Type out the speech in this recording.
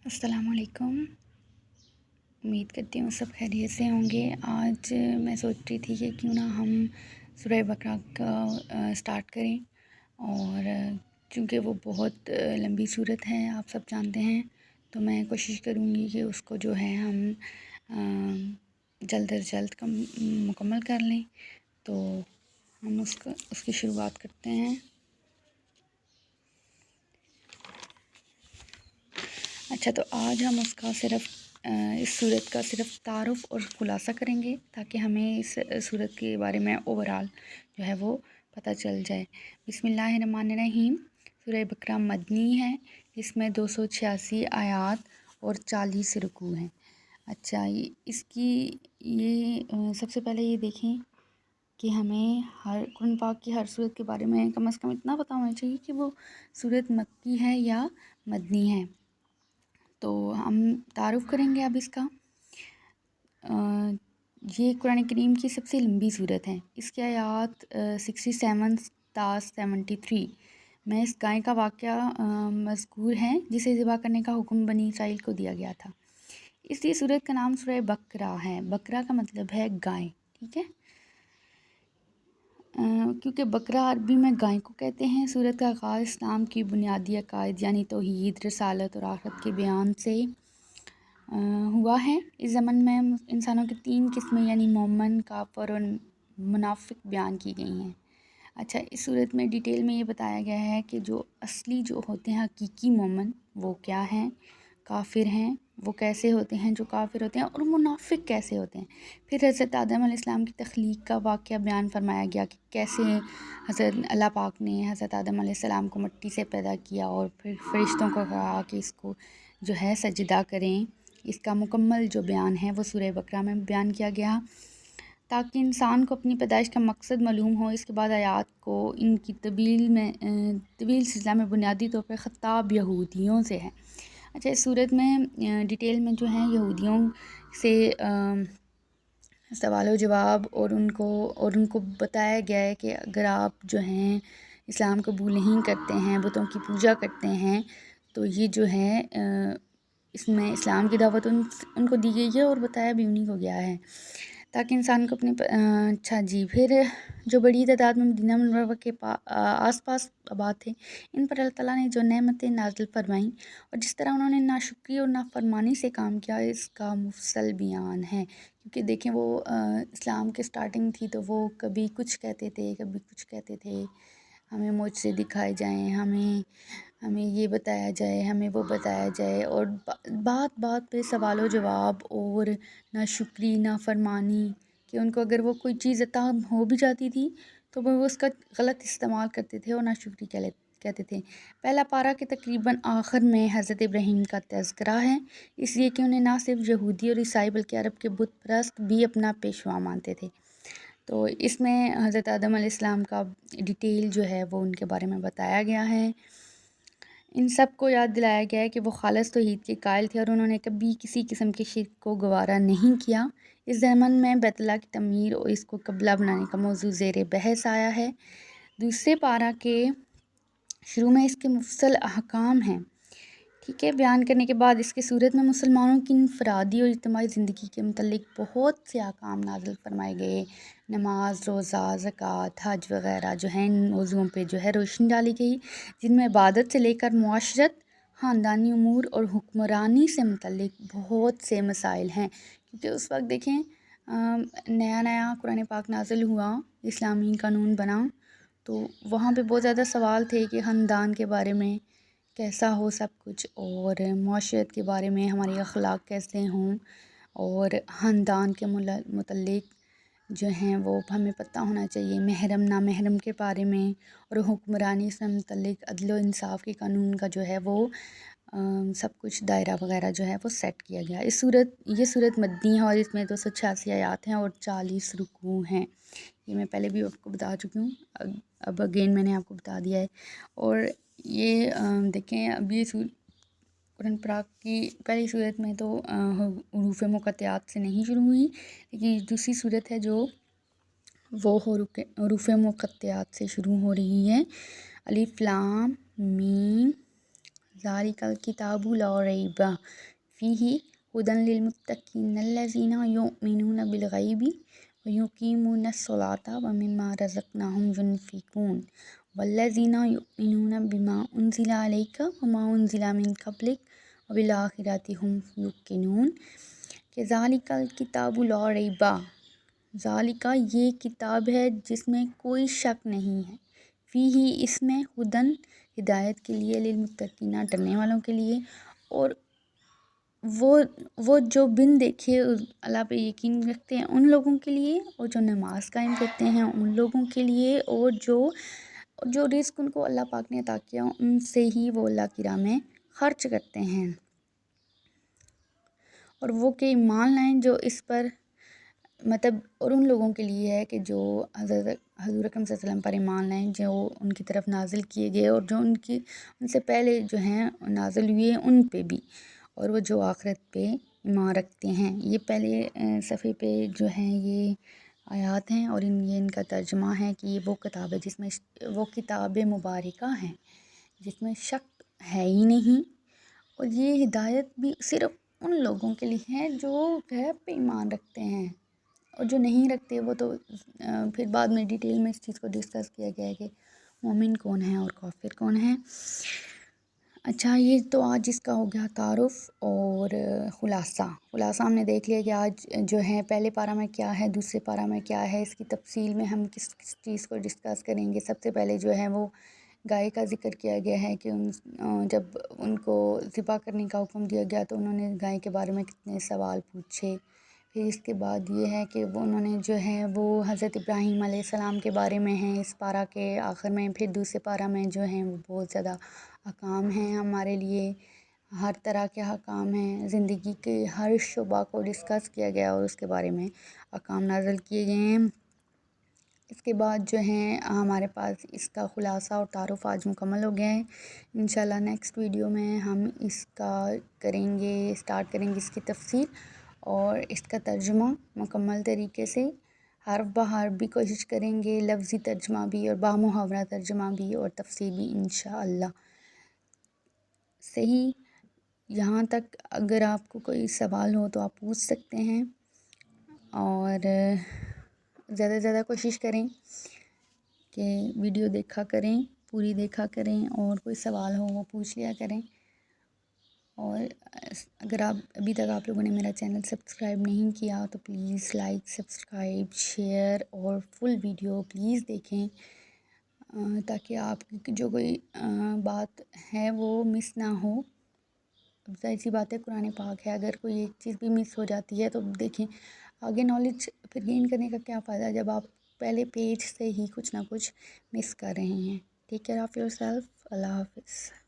السلام علیکم۔ امید کرتی ہوں سب خیریت سے ہوں گے۔ آج میں سوچ رہی تھی کہ کیوں نہ ہم سورہ بقرہ کا سٹارٹ کریں، اور چونکہ وہ بہت لمبی صورت ہے، آپ سب جانتے ہیں، تو میں کوشش کروں گی کہ اس کو جو ہے ہم جلد از جلد مکمل کر لیں۔ تو ہم اس کی شروعات کرتے ہیں۔ اچھا، تو آج ہم اس صورت کا صرف تعارف اور خلاصہ کریں گے، تاکہ ہمیں اس صورت کے بارے میں اوورال جو ہے وہ پتہ چل جائے۔ بسم اللہ الرحمن الرحیم۔ سورہ بقرہ مدنی ہے، اس میں 286 آیات اور 40 رکوع ہیں۔ اچھا، اس کی سب سے پہلے یہ دیکھیں کہ ہمیں قرآن پاک کی ہر صورت کے بارے میں کم از کم اتنا پتہ ہونا چاہیے کہ وہ صورت مکی ہے یا مدنی ہے۔ تو ہم تعارف کریں گے اب اس کا۔ یہ قرآن کریم کی سب سے لمبی صورت ہے۔ اس کی آیات 67 تا 73 میں اس گائے کا واقعہ مذکور ہے جسے ذبح کرنے کا حکم بنی اسرائیل کو دیا گیا تھا۔ اس لیے صورت کا نام سورہ بقرہ ہے۔ بقرہ کا مطلب ہے گائے، ٹھیک ہے، کیونکہ بقرہ عربی میں گائے کو کہتے ہیں۔ صورت کا آغاز اسلام کی بنیادی عقائد یعنی توحید، رسالت اور آخرت کے بیان سے ہوا ہے۔ اس ضمن میں انسانوں کی 3 قسمیں یعنی مومن، کافر اور منافق بیان کی گئی ہیں۔ اچھا، اس صورت میں ڈیٹیل میں یہ بتایا گیا ہے کہ جو اصلی جو ہوتے ہیں حقیقی مومن وہ کیا ہیں، کافر ہیں وہ کیسے ہوتے ہیں جو کافر ہوتے ہیں، اور منافق کیسے ہوتے ہیں۔ پھر حضرت آدم علیہ السلام کی تخلیق کا واقعہ بیان فرمایا گیا کہ کیسے حضرت اللہ پاک نے حضرت آدم علیہ السلام کو مٹی سے پیدا کیا، اور پھر فرشتوں کو کہا کہ اس کو جو ہے سجدہ کریں۔ اس کا مکمل جو بیان ہے وہ سورہ بقرہ میں بیان کیا گیا، تاکہ انسان کو اپنی پیدائش کا مقصد معلوم ہو۔ اس کے بعد آیات کو ان کی طویل سلسلہ میں بنیادی طور پر خطاب یہودیوں سے ہے۔ اچھا، اس صورت میں ڈیٹیل میں جو ہیں یہودیوں سے سوال و جواب اور ان کو بتایا گیا ہے کہ اگر آپ جو ہیں اسلام قبول نہیں کرتے ہیں، بتوں کی پوجا کرتے ہیں، تو یہ جو ہے اس میں اسلام کی دعوت ان کو دی گئی ہے، اور بتایا بھی انہیں کو گیا ہے تاکہ انسان کو اپنے اچھا جی، پھر جو بڑی تعداد میں مدینہ منورہ کے آس پاس آباد تھے، ان پر اللہ تعالیٰ نے جو نعمتیں نازل فرمائیں اور جس طرح انہوں نے ناشکری اور نافرمانی سے کام کیا، اس کا مفصل بیان ہے۔ کیونکہ دیکھیں، وہ اسلام کے سٹارٹنگ تھی تو وہ کبھی کچھ کہتے تھے، کبھی کچھ کہتے تھے، ہمیں معجزے دکھائے جائیں، ہمیں یہ بتایا جائے، ہمیں وہ بتایا جائے، اور بات بات پہ سوال و جواب اور ناشکری، نافرمانی، کہ ان کو اگر وہ کوئی چیز عطا ہو بھی جاتی تھی تو وہ اس کا غلط استعمال کرتے تھے اور ناشکری کہتے تھے۔ پہلا پارہ کے تقریباً آخر میں حضرت ابراہیم کا تذکرہ ہے، اس لیے کہ انہیں نہ صرف یہودی اور عیسائی بلکہ عرب کے بت پرست بھی اپنا پیشوا مانتے تھے۔ تو اس میں حضرت آدم علیہ السلام کا ڈیٹیل جو ہے وہ ان کے بارے میں بتایا گیا ہے۔ ان سب کو یاد دلایا گیا ہے کہ وہ خالص توحید کے قائل تھے اور انہوں نے کبھی کسی قسم کے شرک کو گوارا نہیں کیا۔ اس ضمن میں بیت اللہ کی تعمیر اور اس کو قبلہ بنانے کا موضوع زیر بحث آیا ہے۔ دوسرے پارہ کے شروع میں اس کے مفصل احکام ہیں، ٹھیک ہے، بیان کرنے کے بعد اس کے صورت میں مسلمانوں کی انفرادی اور اجتماعی زندگی کے متعلق بہت سے احکام نازل فرمائے گئے۔ نماز، روزہ، زکوٰۃ، حج وغیرہ جو ہیں، ان موضوعوں پہ جو ہے روشنی ڈالی گئی، جن میں عبادت سے لے کر معاشرت، خاندانی امور اور حکمرانی سے متعلق بہت سے مسائل ہیں۔ کیونکہ اس وقت دیکھیں نیا قرآن پاک نازل ہوا، اسلامی قانون بنا، تو وہاں پہ بہت زیادہ سوال تھے کہ خاندان کے بارے میں کیسا ہو سب کچھ، اور معاشرت کے بارے میں ہماری اخلاق کیسے ہوں، اور خاندان کے متعلق جو ہیں وہ ہمیں پتہ ہونا چاہیے، محرم نامحرم کے بارے میں، اور حکمرانی سے متعلق عدل و انصاف کے قانون کا جو ہے وہ سب کچھ دائرہ وغیرہ جو ہے وہ سیٹ کیا گیا۔ یہ صورت مدنی ہے اور اس میں 286 آیات ہیں اور 40 رکوع ہیں۔ یہ میں پہلے بھی آپ کو بتا چکی ہوں، اب اگین میں نے آپ کو بتا دیا ہے۔ اور یہ دیکھیں، اب یہ قرآن پاک کی پہلی صورت میں تو حروف مقطعات سے نہیں شروع ہوئی، لیکن دوسری صورت ہے جو وہ حروف مقطعات سے شروع ہو رہی ہے۔ الف لام میم ذالکل کتاب لا ریب فیہ ھدی للمتقین الذین یؤمنون بالغیب ویقیمون الصلاۃ ومما رزقناہم ینفقون والذین یؤمنون بما انزل الیک وما انزل من قبلک وبالآخرۃ ھم یوقنون کہ ذالک الکتاب لا ریب، ذالکہ یہ کتاب ہے جس میں کوئی شک نہیں ہے، فیہ اس میں ہدن ہدایت کے لیے، للمتقین ڈرنے والوں کے لیے، اور وہ جو بن دیکھے اللہ پہ یقین رکھتے ہیں ان لوگوں کے لیے، اور جو نماز قائم کرتے ہیں ان لوگوں کے لیے، اور جو رزق ان کو اللہ پاک نے عطا کیا ان سے ہی وہ اللہ کی راہ میں خرچ کرتے ہیں، اور وہ کہ ایمان لائیں جو اس پر، مطلب اور ان لوگوں کے لیے ہے کہ جو حضور اکرم صلی اللہ علیہ وسلم پر ایمان لائیں، جو ان کی طرف نازل کیے گئے اور جو ان سے پہلے جو ہیں نازل ہوئے ان پہ بھی، اور وہ جو آخرت پہ ایمان رکھتے ہیں۔ یہ پہلے صفحے پہ جو ہیں یہ آیات ہیں، اور یہ ان کا ترجمہ ہے کہ یہ وہ کتاب ہے جس میں وہ کتاب مبارکہ ہیں جس میں شک ہے ہی نہیں، اور یہ ہدایت بھی صرف ان لوگوں کے لیے ہے جو غیب پہ ایمان رکھتے ہیں، اور جو نہیں رکھتے وہ تو پھر بعد میں ڈیٹیل میں اس چیز کو ڈسکس کیا گیا ہے کہ مومن کون ہے اور کافر کون ہے۔ اچھا، یہ تو آج اس کا ہو گیا تعارف اور خلاصہ ہم نے دیکھ لیا کہ آج جو ہے پہلے پارہ میں کیا ہے، دوسرے پارہ میں کیا ہے، اس کی تفصیل میں ہم کس چیز کو ڈسکس کریں گے۔ سب سے پہلے جو ہے وہ گائے کا ذکر کیا گیا ہے کہ جب ان کو ذبح کرنے کا حکم دیا گیا تو انہوں نے گائے کے بارے میں کتنے سوال پوچھے۔ پھر اس کے بعد یہ ہے کہ انہوں نے جو ہے وہ حضرت ابراہیم علیہ السلام کے بارے میں ہیں اس پارہ کے آخر میں۔ پھر دوسرے پارہ میں جو ہیں وہ بہت زیادہ احکام ہیں ہمارے لیے، ہر طرح کے احکام ہیں، زندگی کے ہر شعبہ کو ڈسکس کیا گیا اور اس کے بارے میں احکام نازل کیے گئے ہیں۔ اس کے بعد جو ہیں ہمارے پاس اس کا خلاصہ اور تعارف آج مکمل ہو گیا ہے۔ انشاءاللہ نیکسٹ ویڈیو میں ہم اس کا اسٹارٹ کریں گے اس کی تفصیل اور اس کا ترجمہ مکمل طریقے سے، حرف بہ حرف بھی کوشش کریں گے، لفظی ترجمہ بھی اور بامحاورہ ترجمہ بھی اور تفصیل بھی انشاءاللہ۔ صحیح، یہاں تک اگر آپ کو کوئی سوال ہو تو آپ پوچھ سکتے ہیں، اور زیادہ سے زیادہ کوشش کریں کہ ویڈیو دیکھا کریں، پوری دیکھا کریں، اور کوئی سوال ہو وہ پوچھ لیا کریں۔ اور اگر ابھی تک آپ لوگوں نے میرا چینل سبسکرائب نہیں کیا تو پلیز لائک، سبسکرائب، شیئر اور فل ویڈیو پلیز دیکھیں، تاکہ آپ کی جو کوئی بات ہے وہ مس نہ ہو۔ اب ظاہر سی بات ہے قرآن پاک ہے، اگر کوئی ایک چیز بھی مس ہو جاتی ہے تو دیکھیں آگے نالج پھر گین کرنے کا کیا فائدہ ہے جب آپ پہلے پیج سے ہی کچھ نہ کچھ مس کر رہے ہیں۔ Take care of yourself, اللہ حافظ۔